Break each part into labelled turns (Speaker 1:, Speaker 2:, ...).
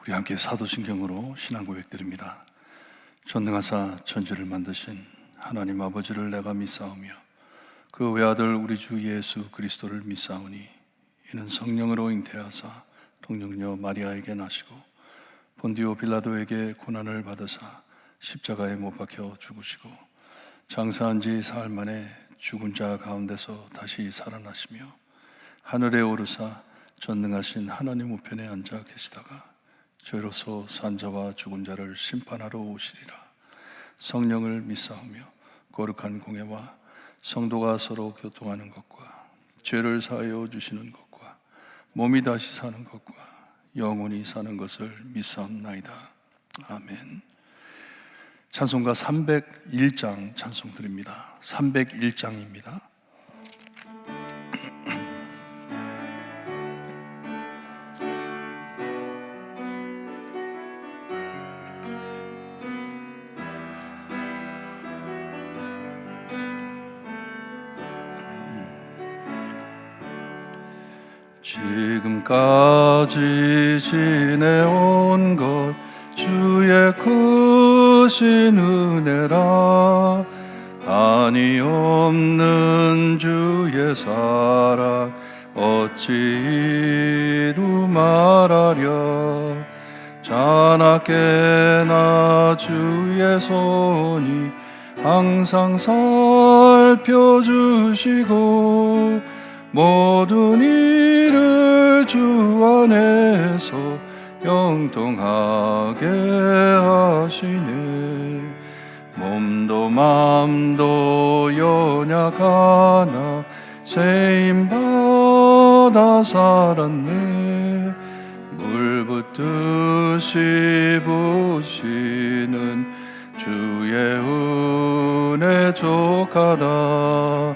Speaker 1: 우리 함께 사도신경으로 신앙 고백드립니다. 전능하사 천지를 만드신 하나님 아버지를 내가 믿사오며 그 외아들 우리 주 예수 그리스도를 믿사오니 이는 성령으로 잉태하사 동정녀 마리아에게 나시고 본디오 빌라도에게 고난을 받으사 십자가에 못 박혀 죽으시고 장사한 지 사흘 만에 죽은 자 가운데서 다시 살아나시며 하늘에 오르사 전능하신 하나님 우편에 앉아 계시다가 저희로서 산 자와 죽은 자를 심판하러 오시리라. 성령을 믿사오며 거룩한 공예와 성도가 서로 교통하는 것과 죄를 사하여 주시는 것과 몸이 다시 사는 것과 영원히 사는 것을 믿사옵나이다. 아멘. 찬송가 301장 찬송 드립니다. 301장입니다. 지금까지 지내온 것 주의 크신 은혜라. 한이 없는 주의 사랑 어찌 이루 말하랴. 자나깨나 주의 손이 항상 살펴주시고 모든 일을 주 안에서 형통하게 하시네. 몸도 맘도 연약하나 세임받아 살았네. 물 붓듯이 부시는 주의 은혜 족하다.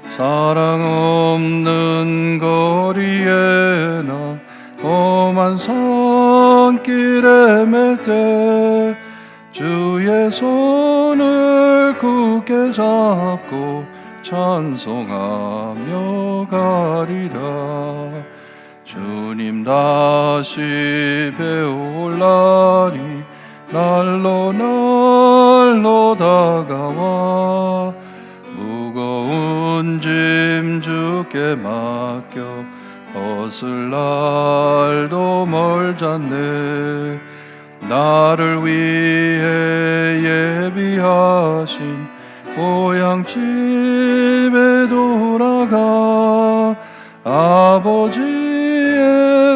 Speaker 1: 사랑 없는 거리에 나 험한 산길에 맬 때 주의 손을 굳게 잡고 찬송하며 가리라. 주님 다시 배울 날이 날로 날로 다가와 무거운 짐 주께 맡겨 벗을 날도 멀잖네. 나를 위해 예비하신 고향집에 돌아가 아버지의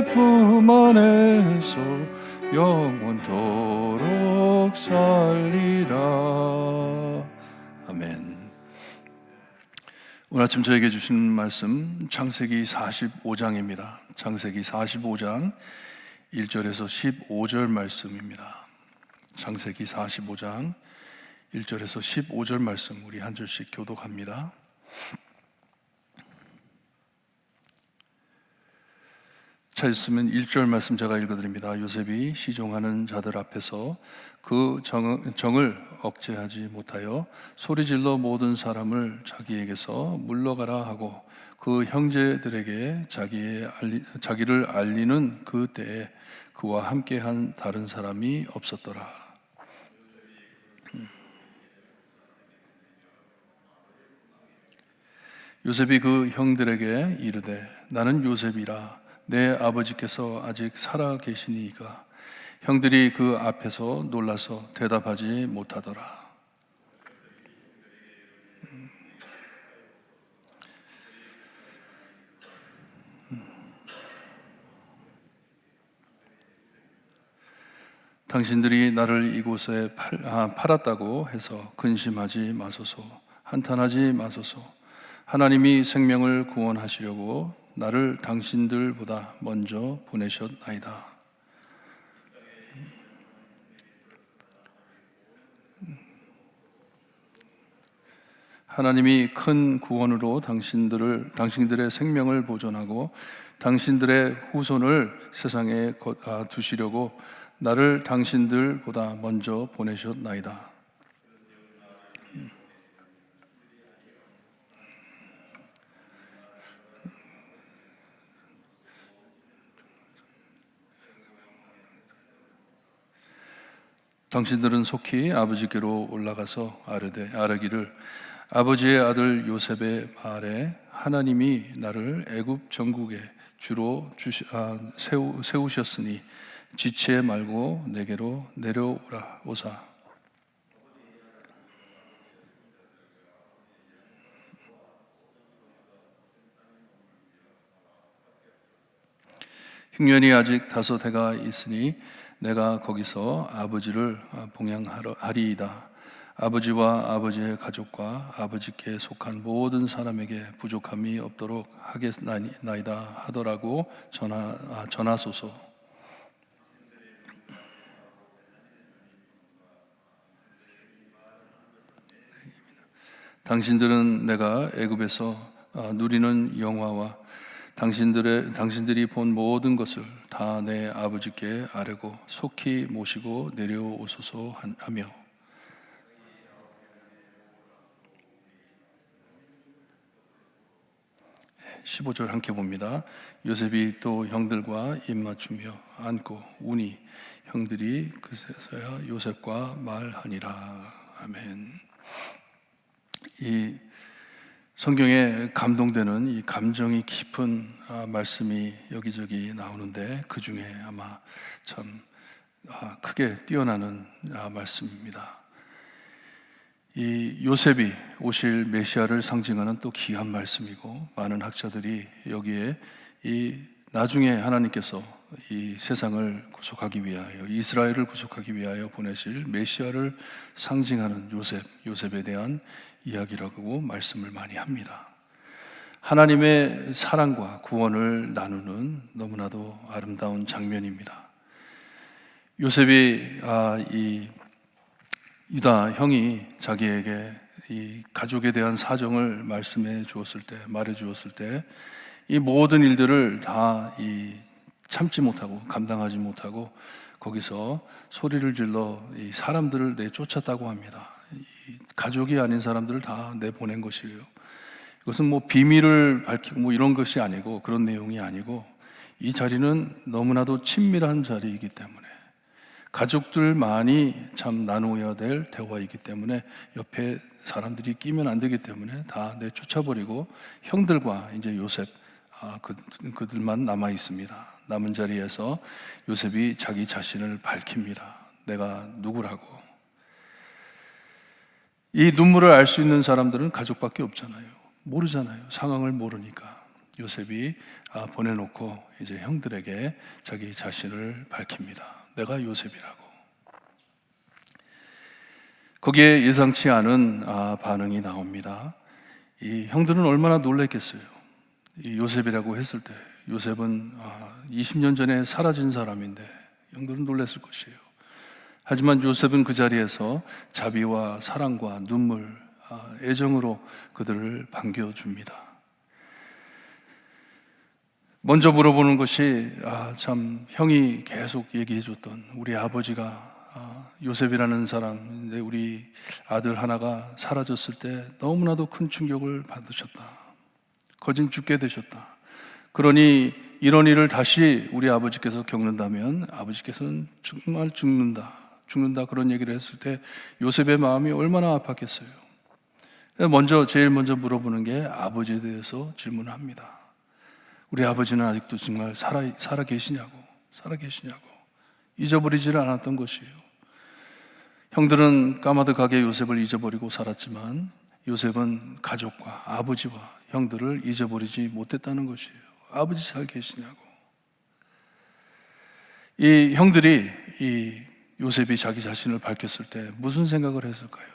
Speaker 1: 품 안에서 영원토록 살리라. 아멘. 오늘 아침 저에게 주신 말씀 창세기 45장입니다. 창세기 45장 1절에서 15절 말씀입니다. 창세기 45장 1절에서 15절 말씀 우리 한 절씩 교독합니다. 찾으시면 1절 말씀 제가 읽어드립니다. 요셉이 시종하는 자들 앞에서 그 정을 억제하지 못하여 소리질러 모든 사람을 자기에게서 물러가라 하고 그 형제들에게 자기를 알리는 그 때에 그와 함께한 다른 사람이 없었더라. 요셉이 그 형들에게 이르되 나는 요셉이라. 내 아버지께서 아직 살아 계시니이까. 형들이 그 앞에서 놀라서 대답하지 못하더라. 당신들이 나를 이곳에 팔았다고 해서 근심하지 마소서. 한탄하지 마소서. 하나님이 생명을 구원하시려고 나를 당신들보다 먼저 보내셨나이다. 하나님이 큰 구원으로 당신들의 생명을 보존하고 당신들의 후손을 세상에 두시려고 나를 당신들보다 먼저 보내셨나이다. 당신들은 속히 아버지께로 올라가서 아뢰기를 아버지의 아들 요셉의 말에 하나님이 나를 애굽 전국에 주로 세우셨으니 지체 말고 내게로 내려오라 오사. 흉년이 아직 5해가 있으니 내가 거기서 아버지를 봉양하리이다. 아버지와 아버지의 가족과 아버지께 속한 모든 사람에게 부족함이 없도록 하겠나이다 하더라고 전하소서. 당신들은 내가 애굽에서 누리는 영화와 당신들이 본 모든 것을 다 내 아버지께 아뢰고 속히 모시고 내려오소서 하며 15절 함께 봅니다. 요셉이 또 형들과 입맞추며 안고 우니 형들이 그새서야 요셉과 말하니라. 아멘. 이 성경에 감동되는 이 감정이 깊은 말씀이 여기저기 나오는데 그 중에 아마 참 크게 뛰어나는 말씀입니다. 이 요셉이 오실 메시아를 상징하는 또 귀한 말씀이고, 많은 학자들이 여기에 이 나중에 하나님께서 이 세상을 구속하기 위하여, 이스라엘을 구속하기 위하여 보내실 메시아를 상징하는 요셉에 대한 이야기라고 말씀을 많이 합니다. 하나님의 사랑과 구원을 나누는 너무나도 아름다운 장면입니다. 요셉이 이 유다 형이 자기에게 이 가족에 대한 사정을 말해 주었을 때 이 모든 일들을 다 참지 못하고 감당하지 못하고 거기서 소리를 질러 이 사람들을 내쫓았다고 합니다. 이 가족이 아닌 사람들을 다 내보낸 것이에요. 이것은 뭐 비밀을 밝히고 뭐 이런 것이 아니고, 그런 내용이 아니고, 이 자리는 너무나도 친밀한 자리이기 때문에, 가족들만이 참 나누어야 될 대화이기 때문에 옆에 사람들이 끼면 안 되기 때문에 다 내쫓아버리고 형들과 이제 요셉 그들만 남아 있습니다. 남은 자리에서 요셉이 자기 자신을 밝힙니다. 내가 누구라고. 이 눈물을 알 수 있는 사람들은 가족밖에 없잖아요. 모르잖아요. 상황을 모르니까. 요셉이 보내놓고 이제 형들에게 자기 자신을 밝힙니다. 내가 요셉이라고. 거기에 예상치 않은 반응이 나옵니다. 이 형들은 얼마나 놀랐겠어요. 이 요셉이라고 했을 때, 요셉은 20년 전에 사라진 사람인데 형들은 놀랐을 것이에요. 하지만 요셉은 그 자리에서 자비와 사랑과 눈물, 애정으로 그들을 반겨줍니다. 먼저 물어보는 것이 참 형이 계속 얘기해줬던, 우리 아버지가 요셉이라는 사람, 우리 아들 하나가 사라졌을 때 너무나도 큰 충격을 받으셨다. 거진 죽게 되셨다. 그러니 이런 일을 다시 우리 아버지께서 겪는다면 아버지께서는 정말 죽는다 그런 얘기를 했을 때 요셉의 마음이 얼마나 아팠겠어요. 제일 먼저 물어보는 게 아버지에 대해서 질문을 합니다. 우리 아버지는 아직도 정말 살아 계시냐고 잊어버리지를 않았던 것이에요. 형들은 까마득하게 요셉을 잊어버리고 살았지만 요셉은 가족과 아버지와 형들을 잊어버리지 못했다는 것이에요. 아버지 잘 계시냐고. 이 형들이 이 요셉이 자기 자신을 밝혔을 때 무슨 생각을 했을까요?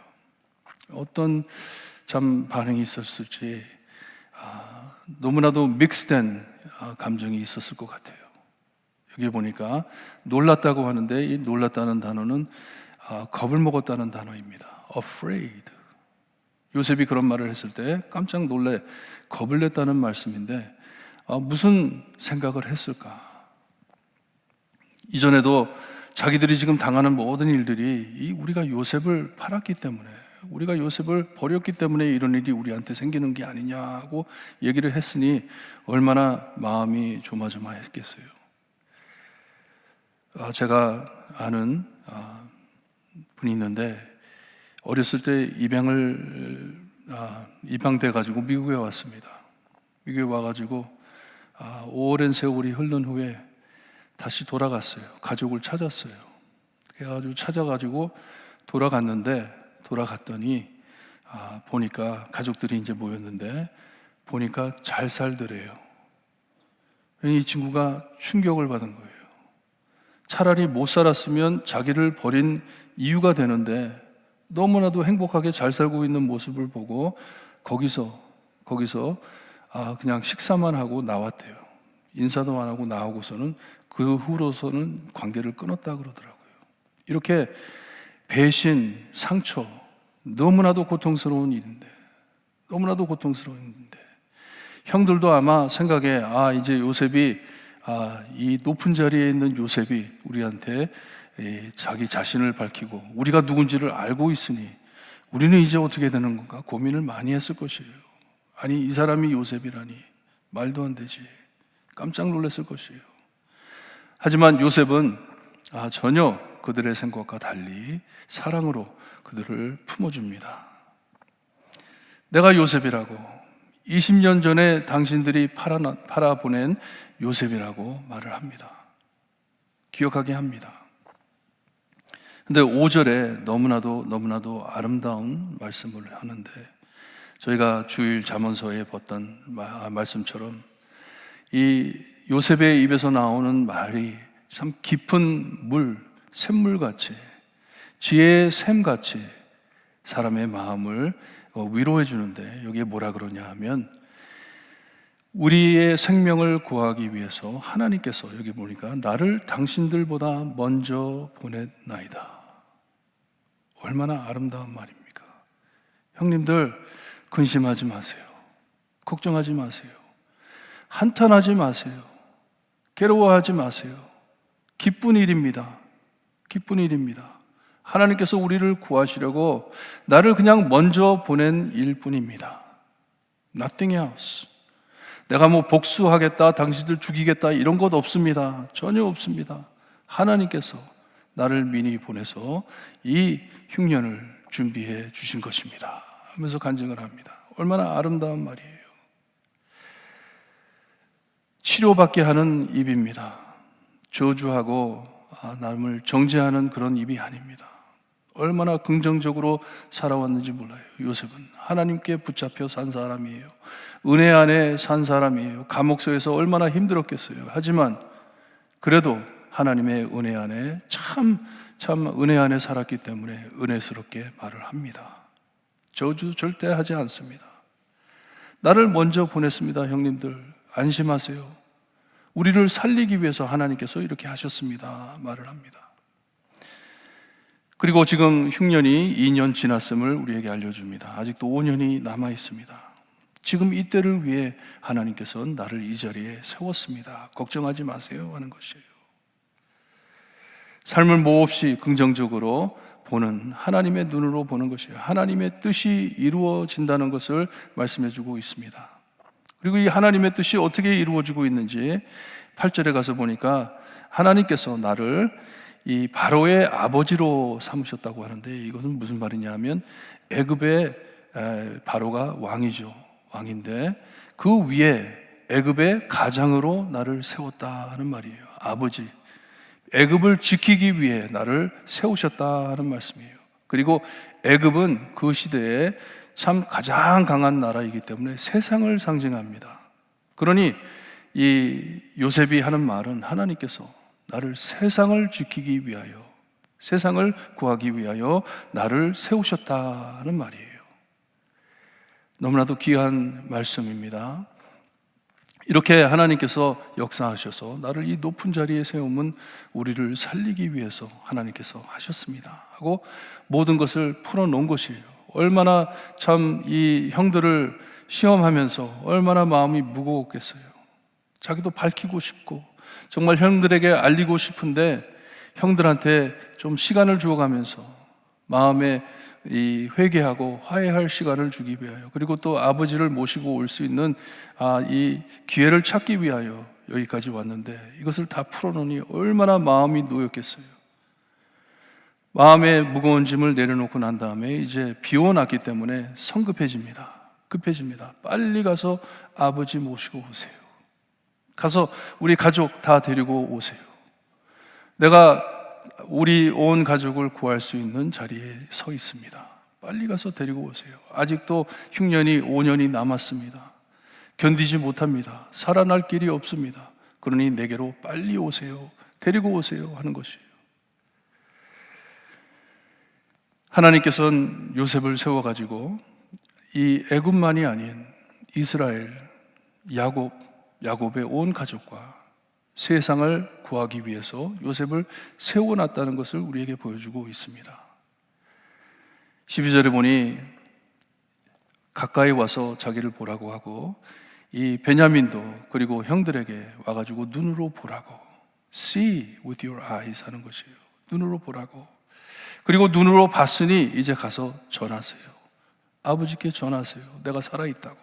Speaker 1: 어떤 참 반응이 있었을지 너무나도 믹스된 감정이 있었을 것 같아요. 여기 보니까 놀랐다고 하는데 이 놀랐다는 단어는 겁을 먹었다는 단어입니다. afraid. 요셉이 그런 말을 했을 때 깜짝 놀래 겁을 냈다는 말씀인데 무슨 생각을 했을까? 이전에도 자기들이 지금 당하는 모든 일들이 우리가 요셉을 팔았기 때문에, 우리가 요셉을 버렸기 때문에 이런 일이 우리한테 생기는 게 아니냐고 얘기를 했으니 얼마나 마음이 조마조마했겠어요. 제가 아는 분이 있는데 어렸을 때 입양돼 가지고 미국에 왔습니다. 미국에 와가지고 오랜 세월이 흐른 후에 다시 돌아갔어요. 가족을 찾았어요. 그래가지고 찾아가지고 돌아갔더니 보니까 가족들이 이제 모였는데 보니까 잘 살더래요. 이 친구가 충격을 받은 거예요. 차라리 못 살았으면 자기를 버린 이유가 되는데 너무나도 행복하게 잘 살고 있는 모습을 보고 거기서 그냥 식사만 하고 나왔대요. 인사도 안 하고 나오고서는 그 후로서는 관계를 끊었다 그러더라고요. 이렇게 배신, 상처, 너무나도 고통스러운 일인데 형들도 아마 생각에 이제 요셉이 이 높은 자리에 있는 요셉이 우리한테 자기 자신을 밝히고 우리가 누군지를 알고 있으니 우리는 이제 어떻게 되는 건가 고민을 많이 했을 것이에요. 아니 이 사람이 요셉이라니 말도 안 되지. 깜짝 놀랐을 것이에요. 하지만 요셉은 전혀 그들의 생각과 달리 사랑으로 그들을 품어줍니다. 내가 요셉이라고 20년 전에 당신들이 팔아보낸 요셉이라고 말을 합니다. 기억하게 합니다. 근데 5절에 너무나도 아름다운 말씀을 하는데 저희가 주일 잠언서에 봤던 말씀처럼 이 요셉의 입에서 나오는 말이 참 깊은 샘물같이 지혜의 샘같이 사람의 마음을 위로해 주는데 여기에 뭐라 그러냐 하면 우리의 생명을 구하기 위해서 하나님께서 여기 보니까 나를 당신들보다 먼저 보냈나이다. 얼마나 아름다운 말입니까? 형님들 근심하지 마세요. 걱정하지 마세요. 한탄하지 마세요. 괴로워하지 마세요. 기쁜 일입니다. 하나님께서 우리를 구하시려고 나를 그냥 먼저 보낸 일뿐입니다. Nothing else. 내가 복수하겠다, 당신들 죽이겠다 이런 것 없습니다. 전혀 없습니다. 하나님께서 나를 미리 보내서 이 흉년을 준비해 주신 것입니다 하면서 간증을 합니다. 얼마나 아름다운 말이에요. 치료받게 하는 입입니다. 저주하고 남을 정죄하는 그런 입이 아닙니다. 얼마나 긍정적으로 살아왔는지 몰라요. 요셉은 하나님께 붙잡혀 산 사람이에요. 은혜 안에 산 사람이에요. 감옥소에서 얼마나 힘들었겠어요. 하지만 그래도 하나님의 은혜 안에 참 은혜 안에 살았기 때문에 은혜스럽게 말을 합니다. 저주 절대 하지 않습니다. 나를 먼저 보냈습니다. 형님들 안심하세요. 우리를 살리기 위해서 하나님께서 이렇게 하셨습니다. 말을 합니다. 그리고 지금 흉년이 2년 지났음을 우리에게 알려줍니다. 아직도 5년이 남아 있습니다. 지금 이때를 위해 하나님께서는 나를 이 자리에 세웠습니다. 걱정하지 마세요 하는 것이에요. 삶을 몹시 긍정적으로 보는 하나님의 눈으로 보는 것이에요. 하나님의 뜻이 이루어진다는 것을 말씀해주고 있습니다. 그리고 이 하나님의 뜻이 어떻게 이루어지고 있는지 8절에 가서 보니까 하나님께서 나를 이 바로의 아버지로 삼으셨다고 하는데 이것은 무슨 말이냐 하면 애굽의 바로가 왕이죠. 왕인데 그 위에 애굽의 가장으로 나를 세웠다 하는 말이에요. 아버지. 애굽을 지키기 위해 나를 세우셨다 하는 말씀이에요. 그리고 애굽은 그 시대에 참 가장 강한 나라이기 때문에 세상을 상징합니다. 그러니 이 요셉이 하는 말은 하나님께서 나를 세상을 지키기 위하여, 세상을 구하기 위하여 나를 세우셨다는 말이에요. 너무나도 귀한 말씀입니다. 이렇게 하나님께서 역사하셔서 나를 이 높은 자리에 세우면 우리를 살리기 위해서 하나님께서 하셨습니다 하고 모든 것을 풀어놓은 것이에요. 얼마나 참 이 형들을 시험하면서 얼마나 마음이 무거웠겠어요. 자기도 밝히고 싶고 정말 형들에게 알리고 싶은데 형들한테 좀 시간을 주어가면서 마음에 이 회개하고 화해할 시간을 주기 위하여 그리고 또 아버지를 모시고 올 수 있는 이 기회를 찾기 위하여 여기까지 왔는데 이것을 다 풀어놓으니 얼마나 마음이 놓였겠어요. 마음의 무거운 짐을 내려놓고 난 다음에 이제 비워놨기 때문에 성급해집니다. 급해집니다. 빨리 가서 아버지 모시고 오세요. 가서 우리 가족 다 데리고 오세요. 내가 우리 온 가족을 구할 수 있는 자리에 서 있습니다. 빨리 가서 데리고 오세요. 아직도 흉년이 5년이 남았습니다. 견디지 못합니다. 살아날 길이 없습니다. 그러니 내게로 빨리 오세요. 데리고 오세요 하는 것이에요. 하나님께서는 요셉을 세워가지고 이 애굽만이 아닌 이스라엘, 야곱의 온 가족과 세상을 구하기 위해서 요셉을 세워놨다는 것을 우리에게 보여주고 있습니다. 12절에 보니 가까이 와서 자기를 보라고 하고 이 베냐민도 그리고 형들에게 와가지고 눈으로 보라고, see with your eyes 하는 것이에요. 눈으로 보라고. 그리고 눈으로 봤으니 이제 가서 전하세요. 아버지께 전하세요. 내가 살아있다고.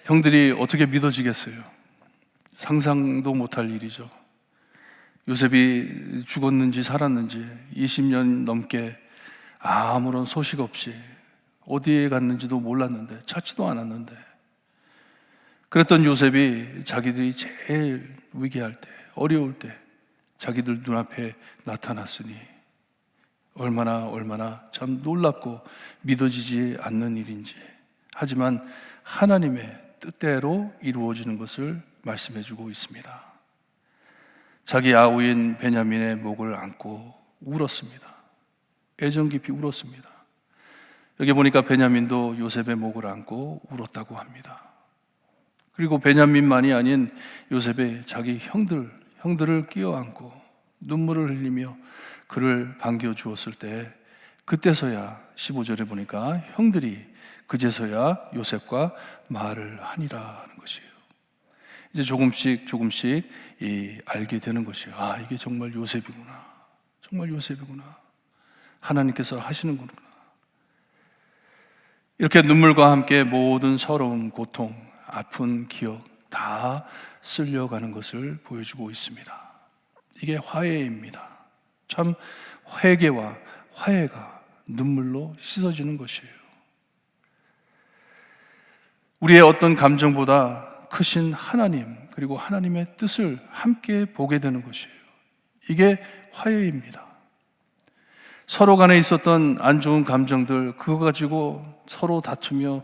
Speaker 1: 형들이 어떻게 믿어지겠어요? 상상도 못할 일이죠. 요셉이 죽었는지 살았는지 20년 넘게 아무런 소식 없이 어디에 갔는지도 몰랐는데, 찾지도 않았는데, 그랬던 요셉이 자기들이 제일 위기할 때, 어려울 때 자기들 눈앞에 나타났으니 얼마나 참 놀랍고 믿어지지 않는 일인지. 하지만 하나님의 뜻대로 이루어지는 것을 말씀해주고 있습니다. 자기 아우인 베냐민의 목을 안고 울었습니다. 애정 깊이 울었습니다. 여기 보니까 베냐민도 요셉의 목을 안고 울었다고 합니다. 그리고 베냐민만이 아닌 요셉의 자기 형들을 끼어안고 눈물을 흘리며 그를 반겨주었을 때, 그때서야 15절에 보니까 형들이 그제서야 요셉과 말을 하니라 하는 것이에요. 이제 조금씩 알게 되는 것이에요. 아, 이게 정말 요셉이구나. 정말 요셉이구나. 하나님께서 하시는구나. 이렇게 눈물과 함께 모든 서러움, 고통, 아픈 기억 다 쓸려가는 것을 보여주고 있습니다. 이게 화해입니다. 참 회개와 화해가 눈물로 씻어지는 것이에요. 우리의 어떤 감정보다 크신 하나님, 그리고 하나님의 뜻을 함께 보게 되는 것이에요. 이게 화해입니다. 서로 간에 있었던 안 좋은 감정들, 그거 가지고 서로 다투며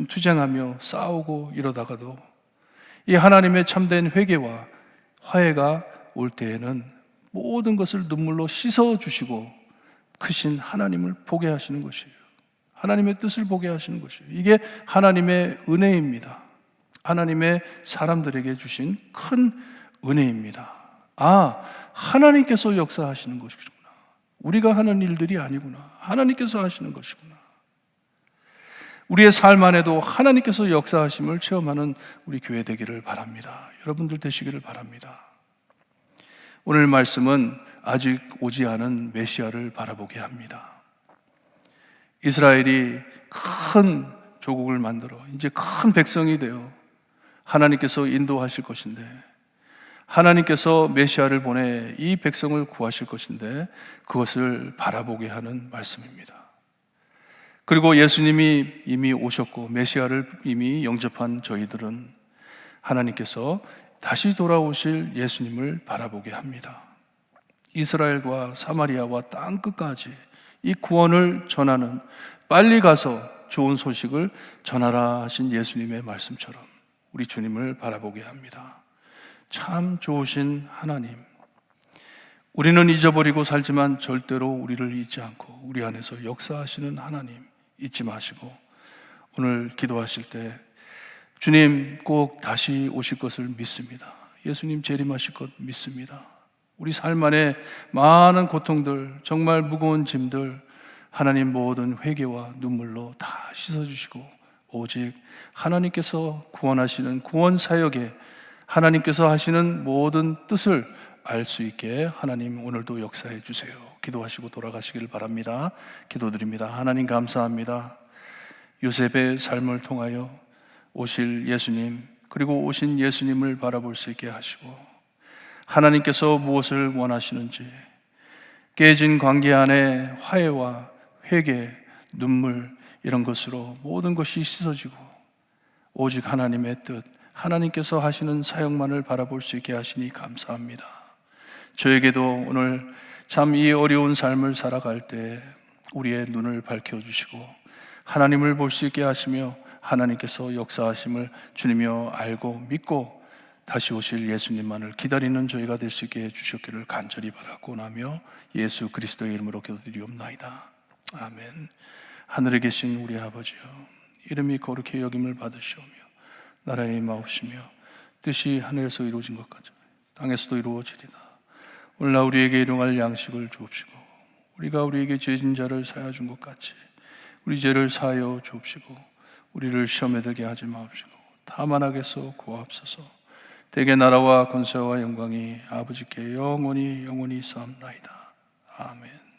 Speaker 1: 투쟁하며 싸우고 이러다가도 이 하나님의 참된 회개와 화해가 올 때에는 모든 것을 눈물로 씻어주시고 크신 하나님을 보게 하시는 것이에요. 하나님의 뜻을 보게 하시는 것이에요. 이게 하나님의 은혜입니다. 하나님의 사람들에게 주신 큰 은혜입니다. 아, 하나님께서 역사하시는 것이구나. 우리가 하는 일들이 아니구나. 하나님께서 하시는 것이구나. 우리의 삶 안에도 하나님께서 역사하심을 체험하는 우리 교회 되기를 바랍니다. 여러분들 되시기를 바랍니다. 오늘 말씀은 아직 오지 않은 메시아를 바라보게 합니다. 이스라엘이 큰 조국을 만들어 이제 큰 백성이 되어 하나님께서 인도하실 것인데, 하나님께서 메시아를 보내 이 백성을 구하실 것인데, 그것을 바라보게 하는 말씀입니다. 그리고 예수님이 이미 오셨고 메시아를 이미 영접한 저희들은 하나님께서 다시 돌아오실 예수님을 바라보게 합니다. 이스라엘과 사마리아와 땅 끝까지 이 구원을 전하는, 빨리 가서 좋은 소식을 전하라 하신 예수님의 말씀처럼 우리 주님을 바라보게 합니다. 참 좋으신 하나님, 우리는 잊어버리고 살지만 절대로 우리를 잊지 않고 우리 안에서 역사하시는 하나님 잊지 마시고, 오늘 기도하실 때 주님 꼭 다시 오실 것을 믿습니다. 예수님 재림하실 것 믿습니다. 우리 삶 안에 많은 고통들, 정말 무거운 짐들 하나님 모든 회개와 눈물로 다 씻어주시고, 오직 하나님께서 구원하시는 구원 사역에 하나님께서 하시는 모든 뜻을 알 수 있게 하나님 오늘도 역사해 주세요. 기도하시고 돌아가시길 바랍니다. 기도드립니다. 하나님 감사합니다. 요셉의 삶을 통하여 오실 예수님, 그리고 오신 예수님을 바라볼 수 있게 하시고, 하나님께서 무엇을 원하시는지, 깨진 관계 안에 화해와 회개, 눈물 이런 것으로 모든 것이 씻어지고 오직 하나님의 뜻, 하나님께서 하시는 사역만을 바라볼 수 있게 하시니 감사합니다. 저에게도 오늘 참 이 어려운 삶을 살아갈 때 우리의 눈을 밝혀주시고 하나님을 볼 수 있게 하시며 하나님께서 역사하심을 주님이여 알고 믿고 다시 오실 예수님만을 기다리는 저희가 될 수 있게 해주셨기를 간절히 바라고 나며 예수 그리스도의 이름으로 기도드리옵나이다. 아멘. 하늘에 계신 우리 아버지여, 이름이 거룩히 여김을 받으시오며 나라의 임하옵시며 뜻이 하늘에서 이루어진 것 같이 땅에서도 이루어지리다. 오늘날 우리에게 일용할 양식을 주옵시고 우리가 우리에게 죄진 자를 사하여 준 것 같이 우리 죄를 사하여 주옵시고 우리를 시험에 들게 하지 마옵시고 다만 악에서 구하옵소서. 대개 나라와 권세와 영광이 아버지께 영원히 영원히 쌓옵나이다. 아멘.